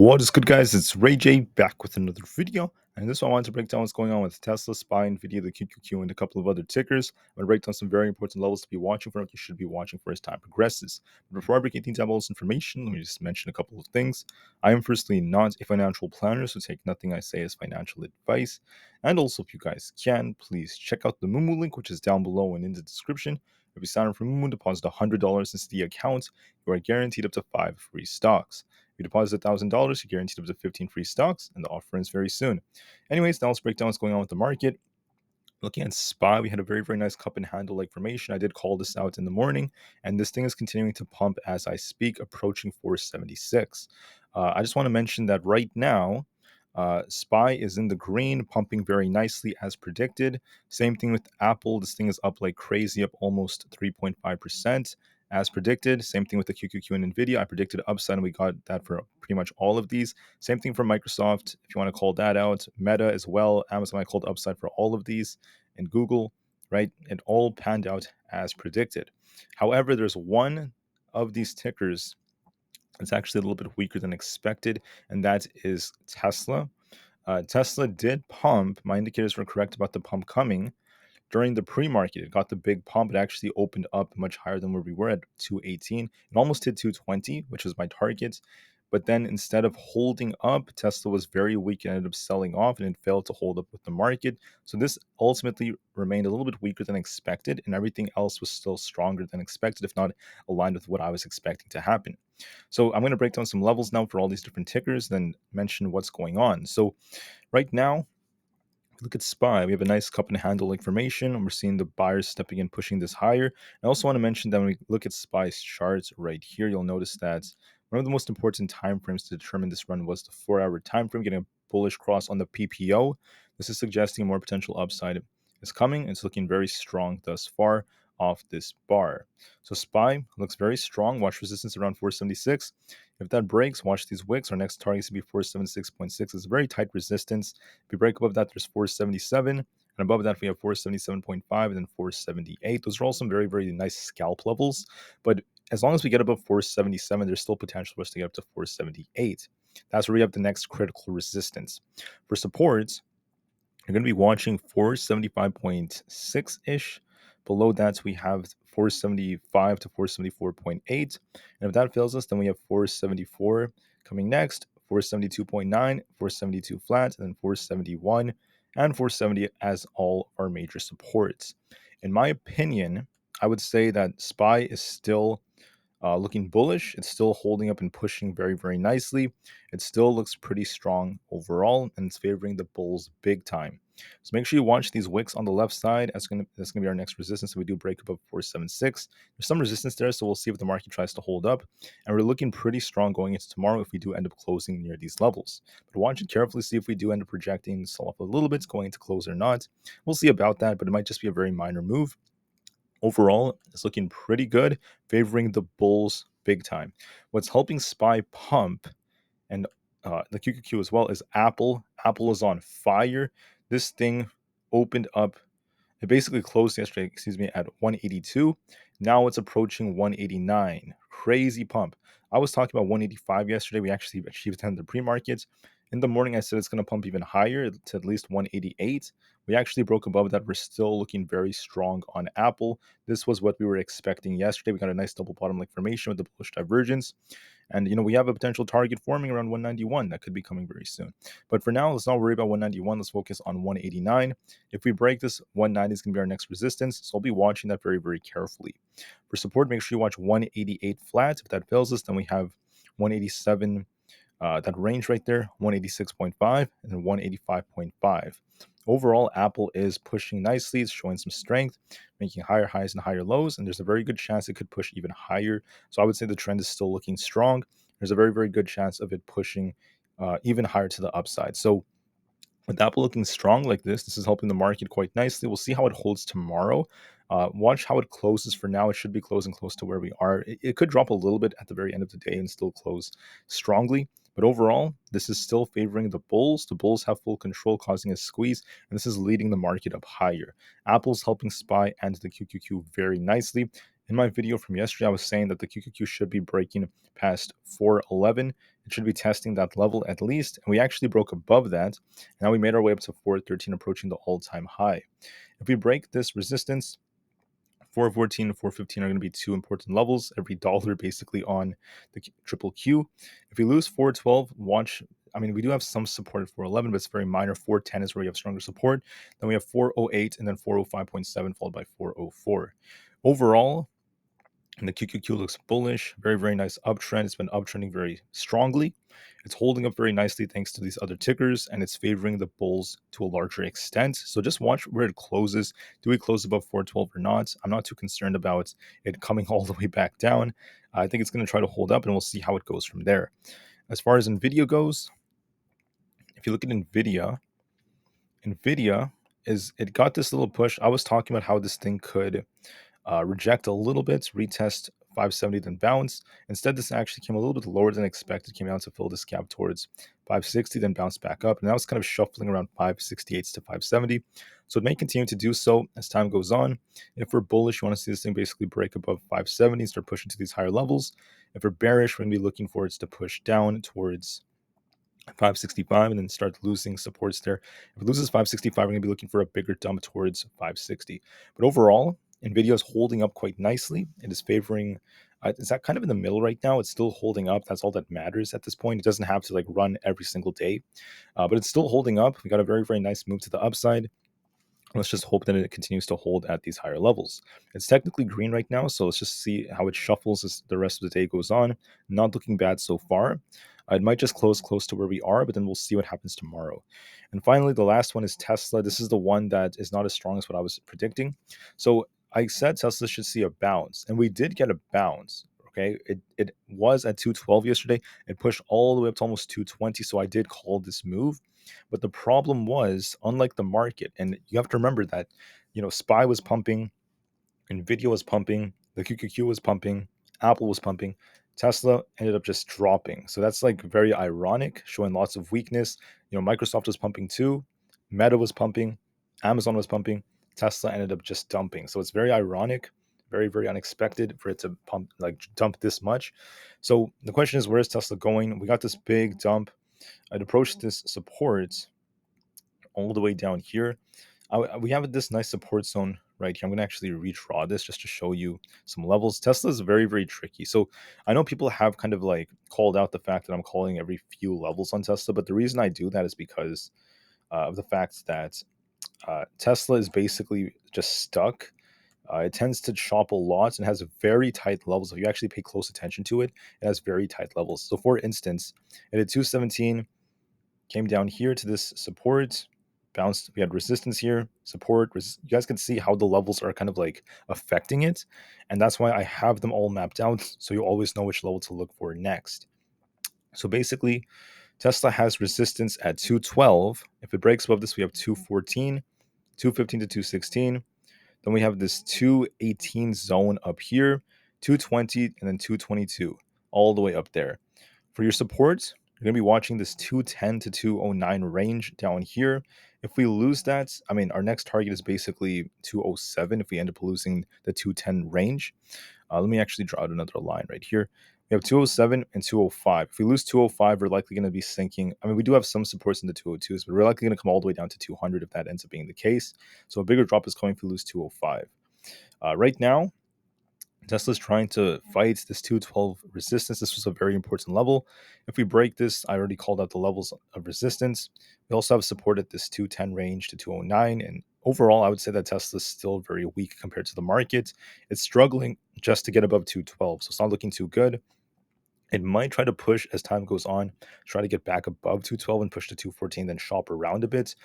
What is good, guys? It's Rey-Jay back with another video. And this one I wanted to break down what's going on with Tesla, SPY, Nvda, the QQQ, and a couple of other tickers. I'm going to break down some very important levels to be watching for, what you should be watching for as time progresses. But before I break anything down all this information, let me just mention a couple of things. I am firstly not a financial planner, so take nothing I say as financial advice. And also, if you guys can, please check out the Moomoo link, which is down below and in the description. If you sign up for Moomoo, deposit $100 into the account, you are guaranteed up to 5 free stocks. If you deposit $1,000, you're guaranteed up to 15 free stocks, and the offer ends very soon. Anyways, now let's break down what's going on with the market. Looking at SPY, we had a very nice cup and handle like formation. I did call this out in the morning, and this thing is continuing to pump as I speak, approaching 476. I just want to mention that right now, SPY is in the green, pumping very nicely as predicted. Same thing with Aapl. This thing is up like crazy, up almost 3.5%. As predicted. Same thing with the QQQ and Nvda. I predicted upside, and we got that for pretty much all of these. Same thing for Microsoft, if you want to call that out. Meta as well. Amazon, I called upside for all of these. And Google, right? It all panned out as predicted. However, there's one of these tickers that's actually a little bit weaker than expected, and that is Tesla. Tesla did pump. My indicators were correct about the pump coming. During the pre-market, it got the big pump. It actually opened up much higher than where we were at 218. It almost hit 220, which was my target. But then instead of holding up, Tesla was very weak and ended up selling off, and it failed to hold up with the market. So this ultimately remained a little bit weaker than expected, and everything else was still stronger than expected, if not aligned with what I was expecting to happen. So I'm going to break down some levels now for all these different tickers, then mention what's going on. So right now, look at SPY. We have a nice cup and handle like formation, and we're seeing the buyers stepping in, pushing this higher. I also want to mention that when we look at SPY's charts right here, you'll notice that one of the most important time frames to determine this run was the 4-hour time frame, getting a bullish cross on the PPO. This is suggesting more potential upside is coming. It's looking very strong thus far off this bar. So SPY looks very strong. Watch resistance around 476. If that breaks, watch these wicks. Our next target is to be 476.6. It's a very tight resistance. If we break above that, there's 477. And above that, we have 477.5 and then 478. Those are all some very nice scalp levels. But as long as we get above 477, there's still potential for us to get up to 478. That's where we have the next critical resistance. For supports, you're going to be watching 475.6-ish. Below that, we have 475 to 474.8. And if that fails us, then we have 474 coming next, 472.9, 472 flat, and then 471 and 470 as all our major supports. In my opinion, I would say that SPY is still looking bullish. It's still holding up and pushing very nicely. It still looks pretty strong overall, and it's favoring the bulls big time. So make sure you watch these wicks on the left side. That's gonna be our next resistance. If we do break above 476, there's some resistance there, so we'll see if the market tries to hold up. And we're looking pretty strong going into tomorrow if we do end up closing near these levels. But watch it carefully, see if we do end up projecting sell off a little bit, going to close or not. We'll see about that, but it might just be a very minor move. Overall, it's looking pretty good, favoring the bulls big time. What's helping SPY pump and the QQQ as well is Aapl. Aapl is on fire. This thing opened up. It basically closed yesterday, at 182. Now it's approaching 189. Crazy pump. I was talking about 185 yesterday. We actually achieved 10 in the pre-markets. In the morning, I said it's going to pump even higher to at least 188. We actually broke above that. We're still looking very strong on Aapl. This was what we were expecting yesterday. We got a nice double bottom like formation with the bullish divergence. And, we have a potential target forming around 191 that could be coming very soon. But for now, let's not worry about 191. Let's focus on 189. If we break this, 190 is going to be our next resistance. So I'll be watching that very carefully. For support, make sure you watch 188 flat. If that fails us, then we have 187, that range right there, 186.5 and then 185.5. Overall, Aapl is pushing nicely. It's showing some strength, making higher highs and higher lows, and there's a very good chance it could push even higher. So I would say the trend is still looking strong. There's a very good chance of it pushing even higher to the upside. So with Aapl looking strong like this is helping the market quite nicely. We'll see how it holds tomorrow. Watch how it closes. For now, it should be closing close to where we are. It could drop a little bit at the very end of the day and still close strongly. But overall, this is still favoring the bulls. The bulls have full control, causing a squeeze, and this is leading the market up higher. Apple's helping SPY and the QQQ very nicely. In my video from yesterday, I was saying that the QQQ should be breaking past 411. It should be testing that level at least, and we actually broke above that. Now we made our way up to 413, approaching the all-time high. If we break this resistance, 414 and 415 are going to be two important levels. Every dollar basically on the triple Q. If we lose 412, watch. I mean, we do have some support at 411, but it's very minor. 410 is where we have stronger support. Then we have 408 and then 405.7 followed by 404. Overall, and the QQQ looks bullish. Very, very nice uptrend. It's been uptrending very strongly. It's holding up very nicely thanks to these other tickers, and it's favoring the bulls to a larger extent. So just watch where it closes. Do we close above 412 or not? I'm not too concerned about it coming all the way back down. I think it's going to try to hold up, and we'll see how it goes from there. As far as Nvidia goes, if you look at Nvidia is it got this little push. I was talking about how this thing could reject a little bit, retest 570, then bounce. Instead, this actually came a little bit lower than expected, came down to fill this gap towards 560, then bounced back up. And now it's kind of shuffling around 568 to 570. So it may continue to do so as time goes on. If we're bullish, you want to see this thing basically break above 570 and start pushing to these higher levels. If we're bearish, we're going to be looking for it to push down towards 565 and then start losing supports there. If it loses 565, we're going to be looking for a bigger dump towards 560. But overall, Nvidia is holding up quite nicely. It is favoring. It's that kind of in the middle right now. It's still holding up. That's all that matters at this point. It doesn't have to like run every single day, but it's still holding up. We got a very, very nice move to the upside. Let's just hope that it continues to hold at these higher levels. It's technically green right now, so let's just see how it shuffles as the rest of the day goes on. Not looking bad so far. It might just close to where we are, but then we'll see what happens tomorrow. And finally, the last one is Tesla. This is the one that is not as strong as what I was predicting. So I said Tesla should see a bounce, and we did get a bounce. Okay, it was at 212 yesterday. It pushed all the way up to almost 220. So I did call this move. But the problem was, unlike the market, and you have to remember that, SPY was pumping, Nvidia was pumping, the QQQ was pumping, Apple was pumping, Tesla ended up just dropping. So that's like very ironic, showing lots of weakness. Microsoft was pumping too, Meta was pumping, Amazon was pumping, Tesla ended up just dumping. So it's very ironic, very, very unexpected for it to dump this much. So the question is, where is Tesla going? We got this big dump. I'd approach this support all the way down here. We have this nice support zone right here. I'm going to actually redraw this just to show you some levels. Tesla is very, very tricky. So I know people have kind of like called out the fact that I'm calling every few levels on Tesla, but the reason I do that is because of the fact that Tesla is basically just stuck. It tends to chop a lot and has very tight levels. If you actually pay close attention to it, it has very tight levels. So for instance, it had 217, came down here to this support, bounced. We had resistance here, support. You guys can see how the levels are kind of like affecting it. And that's why I have them all mapped out so you always know which level to look for next. So basically, Tesla has resistance at 212. If it breaks above this, we have 214, 215 to 216. Then we have this 218 zone up here, 220, and then 222, all the way up there. For your support, you're going to be watching this 210 to 209 range down here. If we lose that, I mean, our next target is basically 207 if we end up losing the 210 range. Let me actually draw out another line right here. We have 207 and 205. If we lose 205, we're likely going to be sinking. I mean, we do have some supports in the 202s, but we're likely going to come all the way down to 200 if that ends up being the case. So a bigger drop is coming if we lose 205. Right now, Tesla's trying to fight this 212 resistance. This was a very important level. If we break this, I already called out the levels of resistance. We also have support at this 210 range to 209. And overall, I would say that Tesla's still very weak compared to the market. It's struggling just to get above 212. So it's not looking too good. It might try to push as time goes on, try to get back above 212 and push to 214, then shop around a bit.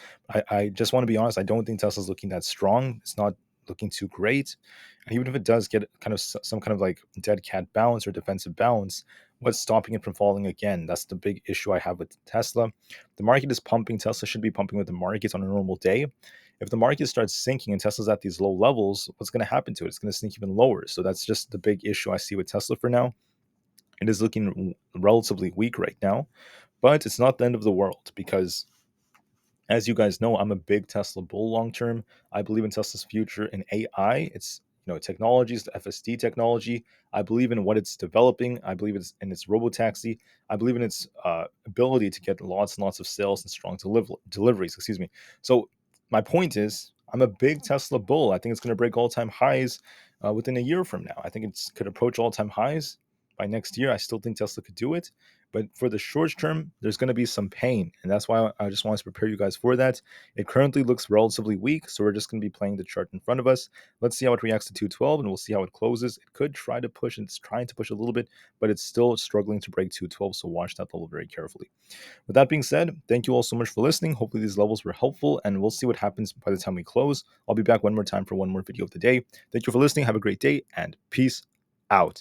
I just want to be honest. I don't think Tesla's looking that strong. It's not looking too great. And even if it does get kind of some kind of like dead cat bounce or defensive bounce, what's stopping it from falling again? That's the big issue I have with Tesla. The market is pumping. Tesla should be pumping with the market on a normal day. If the market starts sinking and Tesla's at these low levels, what's going to happen to it? It's going to sink even lower. So that's just the big issue I see with Tesla for now. It is looking relatively weak right now, but it's not the end of the world because, as you guys know, I'm a big Tesla bull long term. I believe in Tesla's future in AI. It's technologies, the FSD technology. I believe in what it's developing. I believe it's in its robotaxi. I believe in its ability to get lots and lots of sales and strong deliveries. Excuse me. So my point is, I'm a big Tesla bull. I think it's going to break all-time highs within a year from now. I think it could approach all-time highs by next year. I still think Tesla could do it. But for the short term, there's going to be some pain. And that's why I just wanted to prepare you guys for that. It currently looks relatively weak. So we're just going to be playing the chart in front of us. Let's see how it reacts to 212 and we'll see how it closes. It could try to push, and it's trying to push a little bit, but it's still struggling to break 212. So watch that level very carefully. With that being said, thank you all so much for listening. Hopefully these levels were helpful, and we'll see what happens by the time we close. I'll be back one more time for one more video of the day. Thank you for listening. Have a great day, and peace out.